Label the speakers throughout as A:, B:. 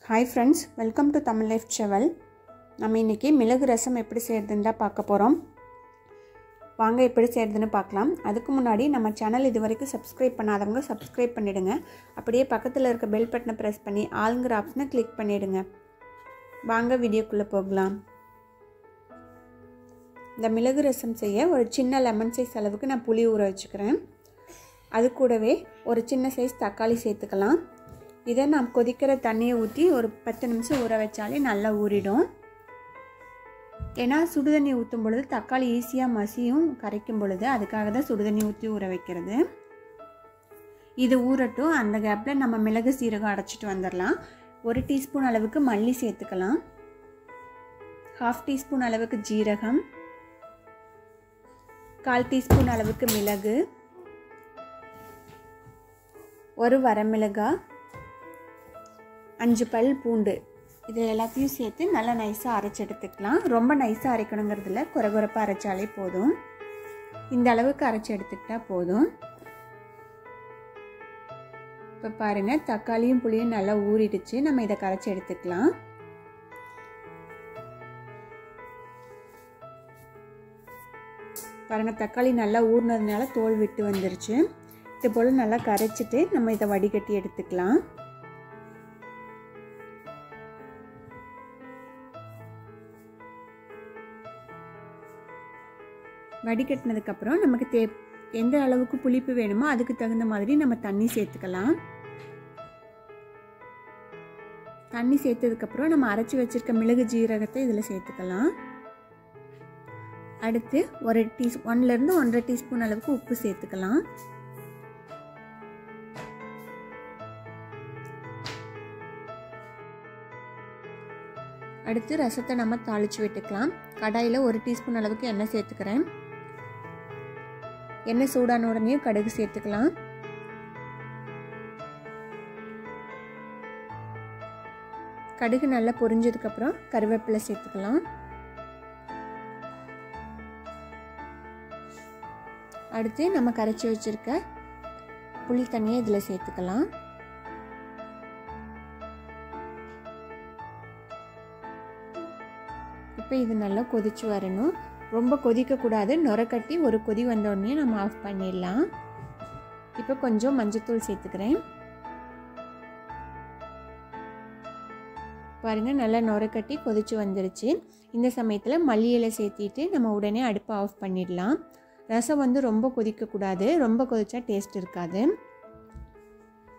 A: Hi friends, welcome to Tamil Life Travel. நம்ம இன்னைக்கு மிளகு ரசம் எப்படி செய்யறதுன்னு தான் பார்க்க போறோம். வாங்க எப்படி செய்யறதுன்னு பார்க்கலாம். அதுக்கு முன்னாடி நம்ம சேனல் இதுவரைக்கும் Subscribe பண்ணாதவங்க Subscribe பண்ணிடுங்க. அப்படியே பக்கத்துல இருக்க பெல் பட்டனை பிரஸ் பண்ணி ஆல்ங்கற ஆப்ஷனை கிளிக் பண்ணிடுங்க. வாங்க வீடியோக்குள்ள போகலாம். இந்த மிளகு ரசம் செய்ய ஒரு சின்ன லெமன் சைஸ் அளவுக்கு நான் புளி ஊற வச்சுக்கிறேன். அது கூடவே ஒரு சின்ன சைஸ் தக்காளி சேர்த்துக்கலாம். இதை நாம் கொதிக்கிற தண்ணியை ஊற்றி ஒரு 10 நிமிஷம் ஊற வச்சாலே நல்லா ஊறிடும். ஏன்னா சுடுதண்ணி ஊற்றும் பொழுது தக்காளி ஈஸியாக மசியும் கரைக்கும் பொழுது, அதுக்காக தான் சுடுதண்ணி ஊற்றி ஊற வைக்கிறது. இது ஊறட்டும். அந்த கேப்பில் நம்ம மிளகு சீரகம் அரைச்சிட்டு வந்துடலாம். 1 டீஸ்பூன் அளவுக்கு மல்லி சேர்த்துக்கலாம். 1/2 டீஸ்பூன் அளவுக்கு ஜீரகம், 1/4 டீஸ்பூன் அளவுக்கு மிளகு, ஒரு வரமிளகாய், 5 பல் பூண்டு, இது எல்லாத்தையும் சேர்த்து நல்லா நைஸாக அரைச்சி எடுத்துக்கலாம். ரொம்ப நைஸாக அரைக்கணுங்கிறதுல குறைகுறைப்பாக அரைச்சாலே போதும். இந்த அளவுக்கு அரைச்சி எடுத்துக்கிட்டா போதும். இப்போ பாருங்கள், தக்காளியும் புளியும் நல்லா ஊறிடுச்சு. நம்ம இதை கரைச்சி எடுத்துக்கலாம். பாருங்கள், தக்காளி நல்லா ஊறினதுனால தோல் விட்டு வந்துருச்சு. இது போல் நல்லா கரைச்சிட்டு நம்ம இதை வடிகட்டி எடுத்துக்கலாம். வடிகட்டினதுக்கப்புறம் நமக்கு எந்த அளவுக்கு புளிப்பு வேணுமோ அதுக்கு தகுந்த மாதிரி நம்ம தண்ணி சேர்த்துக்கலாம். தண்ணி சேர்த்ததுக்கப்புறம் நம்ம அரைச்சி வச்சிருக்க மிளகு ஜீரகத்தை இதில் சேர்த்துக்கலாம். அடுத்து 1லேருந்து 1.5 டீஸ்பூன் அளவுக்கு உப்பு சேர்த்துக்கலாம். அடுத்து ரசத்தை நம்ம தாளித்து விட்டுக்கலாம். கடாயில் 1 டீஸ்பூன் அளவுக்கு எண்ணெய் சேர்த்துக்கிறேன். எண்ணெய் சூடான உடனே கடுகு சேர்த்துக்கலாம். கடுகு நல்லா பொரிஞ்சதுக்கப்புறம் கருவேப்பிலை சேர்த்துக்கலாம். அடுத்து நம்ம கரைச்சி வச்சிருக்க புளி தண்ணியை இதில் சேர்த்துக்கலாம். இப்போ இது நல்லா கொதிச்சு வரணும். ரொம்ப கொதிக்கக்கூடாது. நுரக்கட்டி ஒரு கொதி வந்தோடனே நம்ம ஆஃப் பண்ணிடலாம். இப்போ கொஞ்சம் மஞ்சத்தூள் சேர்த்துக்கிறேன். பாருங்கள், நல்லா நுரக்கட்டி கொதிச்சு வந்துருச்சு. இந்த சமயத்தில் மல்லி இலை சேர்த்திட்டு நம்ம உடனே அடுப்பை ஆஃப் பண்ணிடலாம். ரசம் வந்து ரொம்ப கொதிக்கக்கூடாது. ரொம்ப கொதிச்சா டேஸ்ட் இருக்காது.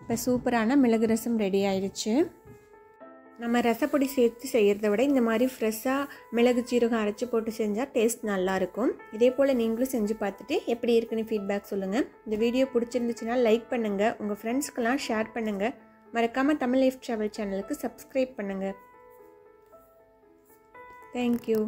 A: இப்போ சூப்பரான மிளகு ரசம் ரெடி ஆயிடுச்சு. நம்ம ரசப்பொடி சேர்த்து செய்கிறத விட இந்த மாதிரி ஃப்ரெஷ்ஷாக மிளகு சீரகம் அரைச்சி போட்டு செஞ்சால் டேஸ்ட் நல்லாயிருக்கும். இதே போல் நீங்களும் செஞ்சு பார்த்துட்டு எப்படி இருக்குன்னு ஃபீட்பேக் சொல்லுங்கள். இந்த வீடியோ பிடிச்சிருந்துச்சுன்னா லைக் பண்ணுங்கள், உங்கள் ஃப்ரெண்ட்ஸ்க்கெல்லாம் ஷேர் பண்ணுங்கள். மறக்காமல் தமிழ் லைஃப் ட்ராவல் சேனலுக்கு சப்ஸ்கிரைப் பண்ணுங்கள். தேங்க்யூ.